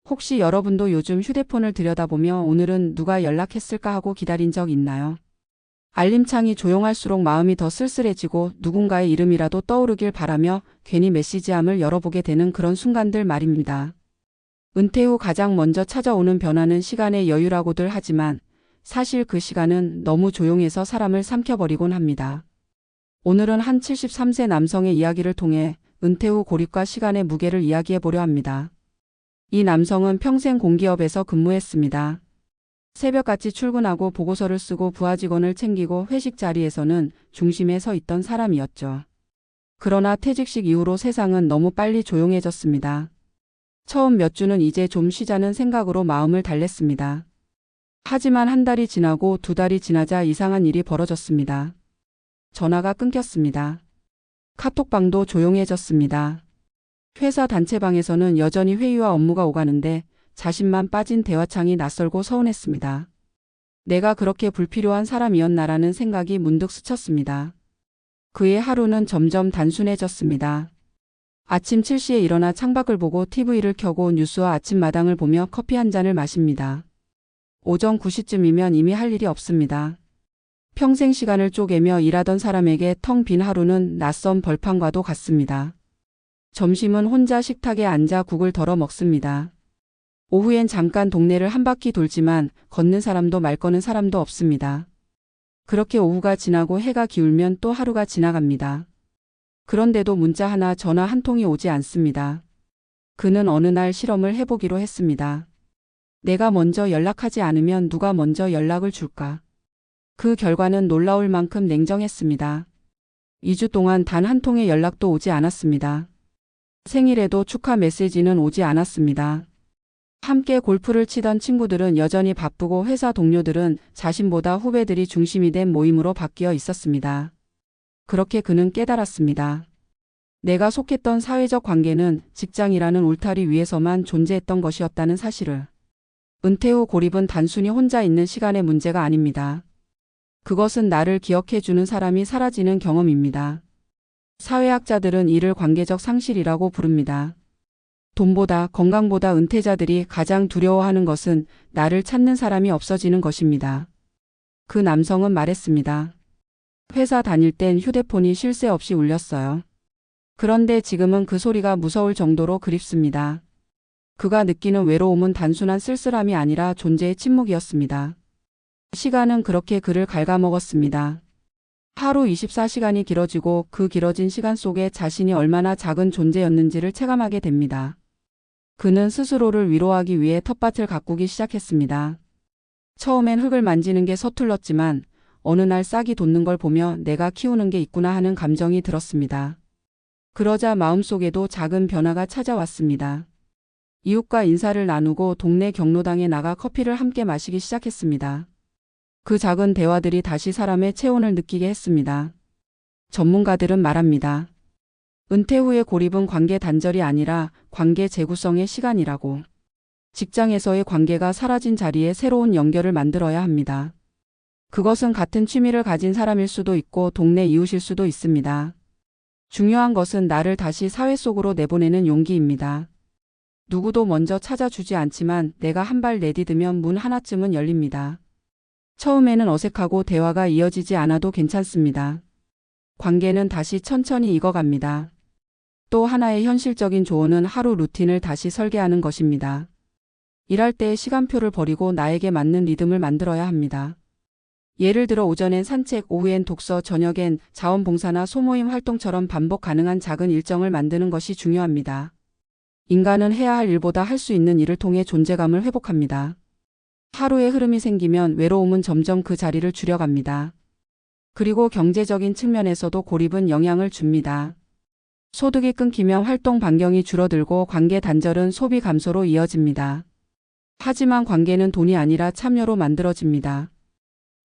혹시 여러분도 요즘 휴대폰을 들여다보며 오늘은 누가 연락했을까 하고 기다린 적 있나요? 알림창이 조용할수록 마음이 더 쓸쓸해지고 누군가의 이름이라도 떠오르길 바라며 괜히 메시지함을 열어보게 되는 그런 순간들 말입니다. 은퇴 후 가장 먼저 찾아오는 변화는 시간의 여유라고들 하지만 사실 그 시간은 너무 조용해서 사람을 삼켜버리곤 합니다. 오늘은 한 73세 남성의 이야기를 통해 은퇴 후 고립과 시간의 무게를 이야기해 보려 합니다. 이 남성은 평생 공기업에서 근무했습니다. 새벽같이 출근하고 보고서를 쓰고 부하 직원을 챙기고 회식 자리에서는 중심에 서 있던 사람이었죠. 그러나 퇴직식 이후로 세상은 너무 빨리 조용해졌습니다. 처음 몇 주는 이제 좀 쉬자는 생각으로 마음을 달랬습니다. 하지만 한 달이 지나고 두 달이 지나자 이상한 일이 벌어졌습니다. 전화가 끊겼습니다. 카톡방도 조용해졌습니다. 회사 단체방에서는 여전히 회의와 업무가 오가는데 자신만 빠진 대화창이 낯설고 서운했습니다. 내가 그렇게 불필요한 사람이었나라는 생각이 문득 스쳤습니다. 그의 하루는 점점 단순해졌습니다. 아침 7시에 일어나 창밖을 보고 TV를 켜고 뉴스와 아침마당을 보며 커피 한 잔을 마십니다. 오전 9시쯤이면 이미 할 일이 없습니다. 평생 시간을 쪼개며 일하던 사람에게 텅 빈 하루는 낯선 벌판과도 같습니다. 점심은 혼자 식탁에 앉아 국을 덜어 먹습니다. 오후엔 잠깐 동네를 한 바퀴 돌지만 걷는 사람도 말 거는 사람도 없습니다. 그렇게 오후가 지나고 해가 기울면 또 하루가 지나갑니다. 그런데도 문자 하나 전화 한 통이 오지 않습니다. 그는 어느 날 실험을 해보기로 했습니다. 내가 먼저 연락하지 않으면 누가 먼저 연락을 줄까? 그 결과는 놀라울 만큼 냉정했습니다. 2주 동안 단 한 통의 연락도 오지 않았습니다. 생일에도 축하 메시지는 오지 않았습니다. 함께 골프를 치던 친구들은 여전히 바쁘고 회사 동료들은 자신보다 후배들이 중심이 된 모임으로 바뀌어 있었습니다. 그렇게 그는 깨달았습니다. 내가 속했던 사회적 관계는 직장이라는 울타리 위에서만 존재했던 것이었다는 사실을. 은퇴 후 고립은 단순히 혼자 있는 시간의 문제가 아닙니다. 그것은 나를 기억해주는 사람이 사라지는 경험입니다. 사회학자들은 이를 관계적 상실이라고 부릅니다. 돈보다 건강보다 은퇴자들이 가장 두려워하는 것은 나를 찾는 사람이 없어지는 것입니다. 그 남성은 말했습니다. 회사 다닐 땐 휴대폰이 쉴 새 없이 울렸어요. 그런데 지금은 그 소리가 무서울 정도로 그립습니다. 그가 느끼는 외로움은 단순한 쓸쓸함이 아니라 존재의 침묵이었습니다. 시간은 그렇게 그를 갉아먹었습니다. 하루 24시간이 길어지고 그 길어진 시간 속에 자신이 얼마나 작은 존재였는지를 체감하게 됩니다. 그는 스스로를 위로하기 위해 텃밭을 가꾸기 시작했습니다. 처음엔 흙을 만지는 게 서툴렀지만 어느 날 싹이 돋는 걸 보며 내가 키우는 게 있구나 하는 감정이 들었습니다. 그러자 마음속에도 작은 변화가 찾아왔습니다. 이웃과 인사를 나누고 동네 경로당에 나가 커피를 함께 마시기 시작했습니다. 그 작은 대화들이 다시 사람의 체온을 느끼게 했습니다. 전문가들은 말합니다. 은퇴 후의 고립은 관계 단절이 아니라 관계 재구성의 시간이라고. 직장에서의 관계가 사라진 자리에 새로운 연결을 만들어야 합니다. 그것은 같은 취미를 가진 사람일 수도 있고 동네 이웃일 수도 있습니다. 중요한 것은 나를 다시 사회 속으로 내보내는 용기입니다. 누구도 먼저 찾아주지 않지만 내가 한 발 내디디면 문 하나쯤은 열립니다. 처음에는 어색하고 대화가 이어지지 않아도 괜찮습니다. 관계는 다시 천천히 익어갑니다. 또 하나의 현실적인 조언은 하루 루틴을 다시 설계하는 것입니다. 일할 때 시간표를 버리고 나에게 맞는 리듬을 만들어야 합니다. 예를 들어 오전엔 산책, 오후엔 독서, 저녁엔 자원봉사나 소모임 활동처럼 반복 가능한 작은 일정을 만드는 것이 중요합니다. 인간은 해야 할 일보다 할 수 있는 일을 통해 존재감을 회복합니다. 하루의 흐름이 생기면 외로움은 점점 그 자리를 줄여갑니다. 그리고 경제적인 측면에서도 고립은 영향을 줍니다. 소득이 끊기면 활동 반경이 줄어들고 관계 단절은 소비 감소로 이어집니다. 하지만 관계는 돈이 아니라 참여로 만들어집니다.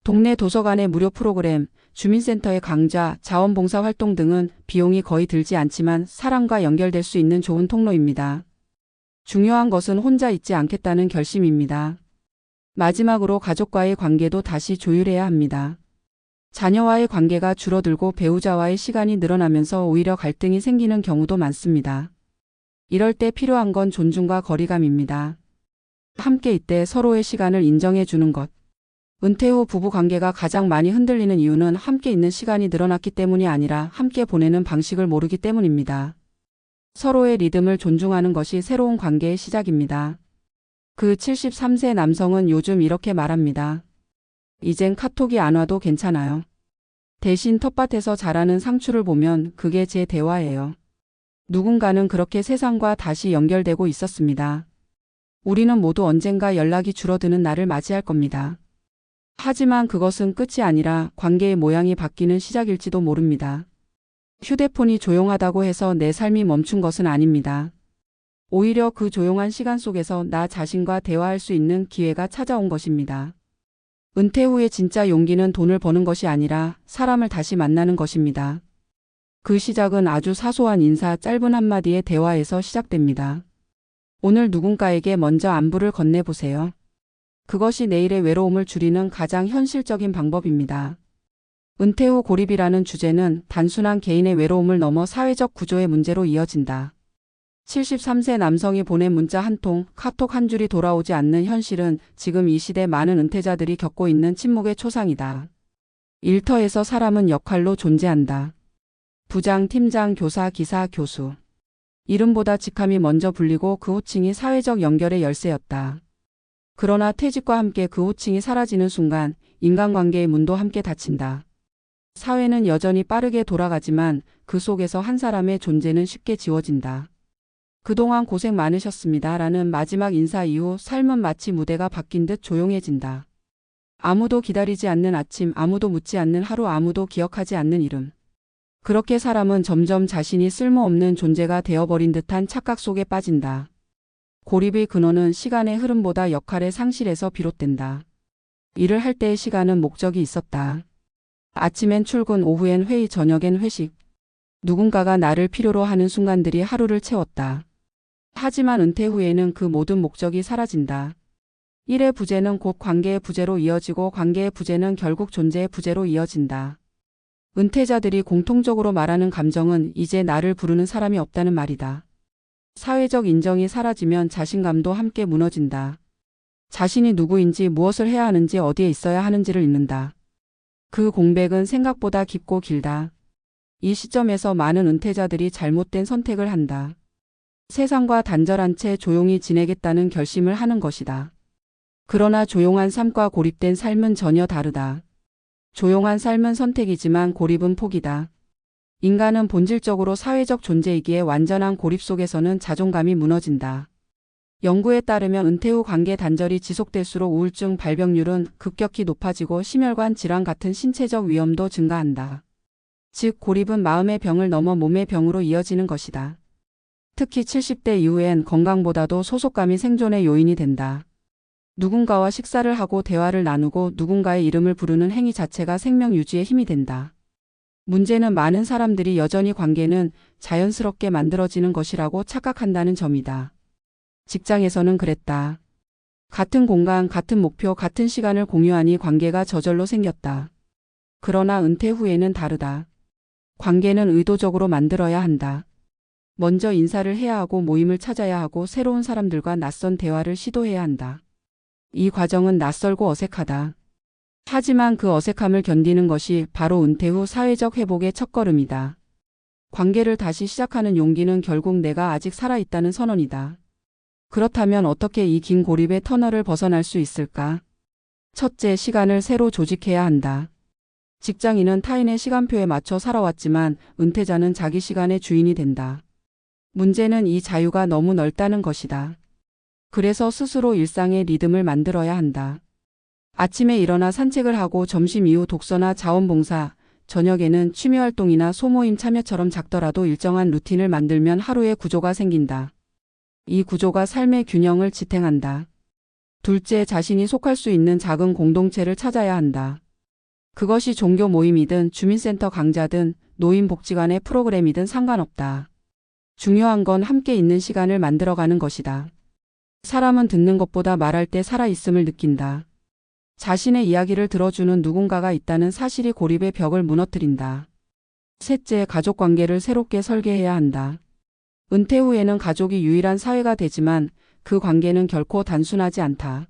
동네 도서관의 무료 프로그램, 주민센터의 강좌, 자원봉사 활동 등은 비용이 거의 들지 않지만 사람과 연결될 수 있는 좋은 통로입니다. 중요한 것은 혼자 있지 않겠다는 결심입니다. 마지막으로 가족과의 관계도 다시 조율해야 합니다. 자녀와의 관계가 줄어들고 배우자와의 시간이 늘어나면서 오히려 갈등이 생기는 경우도 많습니다. 이럴 때 필요한 건 존중과 거리감입니다. 함께 이때 서로의 시간을 인정해 주는 것. 은퇴 후 부부 관계가 가장 많이 흔들리는 이유는 함께 있는 시간이 늘어났기 때문이 아니라 함께 보내는 방식을 모르기 때문입니다. 서로의 리듬을 존중하는 것이 새로운 관계의 시작입니다. 그 73세 남성은 요즘 이렇게 말합니다. 이젠 카톡이 안 와도 괜찮아요. 대신 텃밭에서 자라는 상추를 보면 그게 제 대화예요. 누군가는 그렇게 세상과 다시 연결되고 있었습니다. 우리는 모두 언젠가 연락이 줄어드는 날을 맞이할 겁니다. 하지만 그것은 끝이 아니라 관계의 모양이 바뀌는 시작일지도 모릅니다. 휴대폰이 조용하다고 해서 내 삶이 멈춘 것은 아닙니다. 오히려 그 조용한 시간 속에서 나 자신과 대화할 수 있는 기회가 찾아온 것입니다. 은퇴 후의 진짜 용기는 돈을 버는 것이 아니라 사람을 다시 만나는 것입니다. 그 시작은 아주 사소한 인사, 짧은 한마디의 대화에서 시작됩니다. 오늘 누군가에게 먼저 안부를 건네보세요. 그것이 내일의 외로움을 줄이는 가장 현실적인 방법입니다. 은퇴 후 고립이라는 주제는 단순한 개인의 외로움을 넘어 사회적 구조의 문제로 이어진다. 73세 남성이 보낸 문자 한 통, 카톡 한 줄이 돌아오지 않는 현실은 지금 이 시대 많은 은퇴자들이 겪고 있는 침묵의 초상이다. 일터에서 사람은 역할로 존재한다. 부장, 팀장, 교사, 기사, 교수. 이름보다 직함이 먼저 불리고 그 호칭이 사회적 연결의 열쇠였다. 그러나 퇴직과 함께 그 호칭이 사라지는 순간 인간관계의 문도 함께 닫힌다. 사회는 여전히 빠르게 돌아가지만 그 속에서 한 사람의 존재는 쉽게 지워진다. 그동안 고생 많으셨습니다. 라는 마지막 인사 이후 삶은 마치 무대가 바뀐 듯 조용해진다. 아무도 기다리지 않는 아침, 아무도 묻지 않는 하루, 아무도 기억하지 않는 이름. 그렇게 사람은 점점 자신이 쓸모없는 존재가 되어버린 듯한 착각 속에 빠진다. 고립의 근원은 시간의 흐름보다 역할의 상실에서 비롯된다. 일을 할 때의 시간은 목적이 있었다. 아침엔 출근, 오후엔 회의, 저녁엔 회식. 누군가가 나를 필요로 하는 순간들이 하루를 채웠다. 하지만 은퇴 후에는 그 모든 목적이 사라진다. 일의 부재는 곧 관계의 부재로 이어지고 관계의 부재는 결국 존재의 부재로 이어진다. 은퇴자들이 공통적으로 말하는 감정은 이제 나를 부르는 사람이 없다는 말이다. 사회적 인정이 사라지면 자신감도 함께 무너진다. 자신이 누구인지, 무엇을 해야 하는지, 어디에 있어야 하는지를 잊는다. 그 공백은 생각보다 깊고 길다. 이 시점에서 많은 은퇴자들이 잘못된 선택을 한다. 세상과 단절한 채 조용히 지내겠다는 결심을 하는 것이다. 그러나 조용한 삶과 고립된 삶은 전혀 다르다. 조용한 삶은 선택이지만 고립은 포기다. 인간은 본질적으로 사회적 존재이기에 완전한 고립 속에서는 자존감이 무너진다. 연구에 따르면 은퇴 후 관계 단절이 지속될수록 우울증 발병률은 급격히 높아지고 심혈관 질환 같은 신체적 위험도 증가한다. 즉 고립은 마음의 병을 넘어 몸의 병으로 이어지는 것이다. 특히 70대 이후엔 건강보다도 소속감이 생존의 요인이 된다. 누군가와 식사를 하고 대화를 나누고 누군가의 이름을 부르는 행위 자체가 생명 유지의 힘이 된다. 문제는 많은 사람들이 여전히 관계는 자연스럽게 만들어지는 것이라고 착각한다는 점이다. 직장에서는 그랬다. 같은 공간, 같은 목표, 같은 시간을 공유하니 관계가 저절로 생겼다. 그러나 은퇴 후에는 다르다. 관계는 의도적으로 만들어야 한다. 먼저 인사를 해야 하고 모임을 찾아야 하고 새로운 사람들과 낯선 대화를 시도해야 한다. 이 과정은 낯설고 어색하다. 하지만 그 어색함을 견디는 것이 바로 은퇴 후 사회적 회복의 첫걸음이다. 관계를 다시 시작하는 용기는 결국 내가 아직 살아있다는 선언이다. 그렇다면 어떻게 이 긴 고립의 터널을 벗어날 수 있을까? 첫째, 시간을 새로 조직해야 한다. 직장인은 타인의 시간표에 맞춰 살아왔지만 은퇴자는 자기 시간의 주인이 된다. 문제는 이 자유가 너무 넓다는 것이다. 그래서 스스로 일상의 리듬을 만들어야 한다. 아침에 일어나 산책을 하고 점심 이후 독서나 자원봉사, 저녁에는 취미활동이나 소모임 참여처럼 작더라도 일정한 루틴을 만들면 하루의 구조가 생긴다. 이 구조가 삶의 균형을 지탱한다. 둘째, 자신이 속할 수 있는 작은 공동체를 찾아야 한다. 그것이 종교 모임이든 주민센터 강좌든 노인복지관의 프로그램이든 상관없다. 중요한 건 함께 있는 시간을 만들어가는 것이다. 사람은 듣는 것보다 말할 때 살아있음을 느낀다. 자신의 이야기를 들어주는 누군가가 있다는 사실이 고립의 벽을 무너뜨린다. 셋째, 가족관계를 새롭게 설계해야 한다. 은퇴 후에는 가족이 유일한 사회가 되지만 그 관계는 결코 단순하지 않다.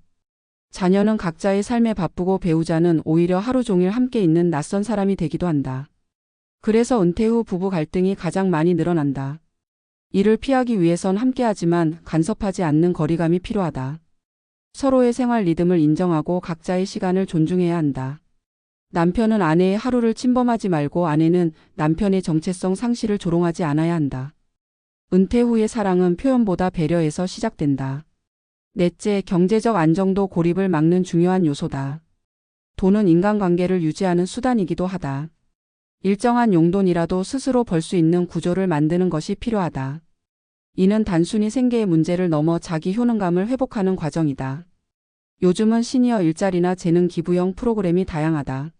자녀는 각자의 삶에 바쁘고 배우자는 오히려 하루 종일 함께 있는 낯선 사람이 되기도 한다. 그래서 은퇴 후 부부 갈등이 가장 많이 늘어난다. 이를 피하기 위해선 함께하지만 간섭하지 않는 거리감이 필요하다. 서로의 생활 리듬을 인정하고 각자의 시간을 존중해야 한다. 남편은 아내의 하루를 침범하지 말고 아내는 남편의 정체성 상실을 조롱하지 않아야 한다. 은퇴 후의 사랑은 표현보다 배려에서 시작된다. 넷째, 경제적 안정도 고립을 막는 중요한 요소다. 돈은 인간관계를 유지하는 수단이기도 하다. 일정한 용돈이라도 스스로 벌 수 있는 구조를 만드는 것이 필요하다. 이는 단순히 생계의 문제를 넘어 자기 효능감을 회복하는 과정이다. 요즘은 시니어 일자리나 재능 기부형 프로그램이 다양하다.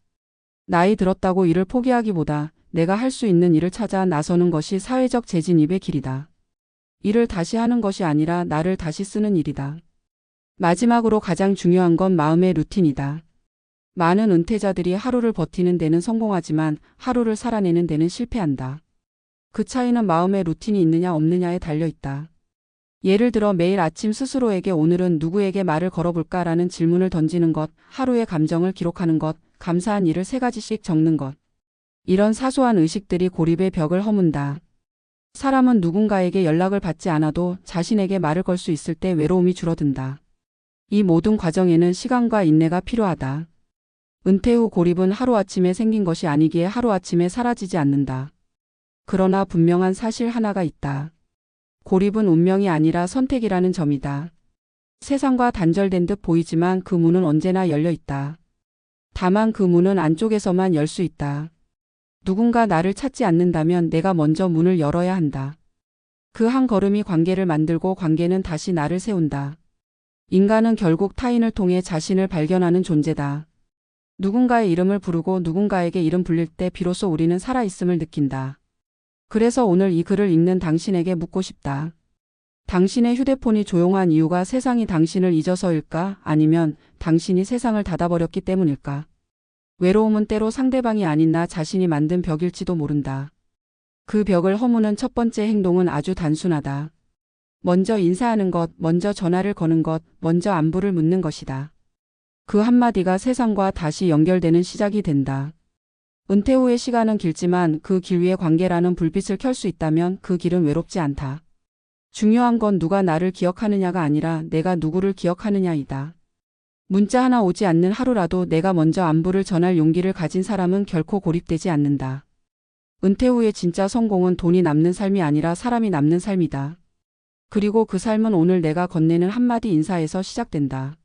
나이 들었다고 일을 포기하기보다 내가 할 수 있는 일을 찾아 나서는 것이 사회적 재진입의 길이다. 일을 다시 하는 것이 아니라 나를 다시 쓰는 일이다. 마지막으로 가장 중요한 건 마음의 루틴이다. 많은 은퇴자들이 하루를 버티는 데는 성공하지만 하루를 살아내는 데는 실패한다. 그 차이는 마음의 루틴이 있느냐 없느냐에 달려 있다. 예를 들어 매일 아침 스스로에게 오늘은 누구에게 말을 걸어볼까라는 질문을 던지는 것, 하루의 감정을 기록하는 것, 감사한 일을 3가지씩 적는 것. 이런 사소한 의식들이 고립의 벽을 허문다. 사람은 누군가에게 연락을 받지 않아도 자신에게 말을 걸 수 있을 때 외로움이 줄어든다. 이 모든 과정에는 시간과 인내가 필요하다. 은퇴 후 고립은 하루아침에 생긴 것이 아니기에 하루아침에 사라지지 않는다. 그러나 분명한 사실 하나가 있다. 고립은 운명이 아니라 선택이라는 점이다. 세상과 단절된 듯 보이지만 그 문은 언제나 열려 있다. 다만 그 문은 안쪽에서만 열 수 있다. 누군가 나를 찾지 않는다면 내가 먼저 문을 열어야 한다. 그 한 걸음이 관계를 만들고 관계는 다시 나를 세운다. 인간은 결국 타인을 통해 자신을 발견하는 존재다. 누군가의 이름을 부르고 누군가에게 이름 불릴 때 비로소 우리는 살아있음을 느낀다. 그래서 오늘 이 글을 읽는 당신에게 묻고 싶다. 당신의 휴대폰이 조용한 이유가 세상이 당신을 잊어서일까? 아니면 당신이 세상을 닫아버렸기 때문일까? 외로움은 때로 상대방이 아닌 나 자신이 만든 벽일지도 모른다. 그 벽을 허무는 첫 번째 행동은 아주 단순하다. 먼저 인사하는 것, 먼저 전화를 거는 것, 먼저 안부를 묻는 것이다. 그 한마디가 세상과 다시 연결되는 시작이 된다. 은퇴 후의 시간은 길지만 그 길 위에 관계라는 불빛을 켤 수 있다면 그 길은 외롭지 않다. 중요한 건 누가 나를 기억하느냐가 아니라 내가 누구를 기억하느냐이다. 문자 하나 오지 않는 하루라도 내가 먼저 안부를 전할 용기를 가진 사람은 결코 고립되지 않는다. 은퇴 후의 진짜 성공은 돈이 남는 삶이 아니라 사람이 남는 삶이다. 그리고 그 삶은 오늘 내가 건네는 한마디 인사에서 시작된다.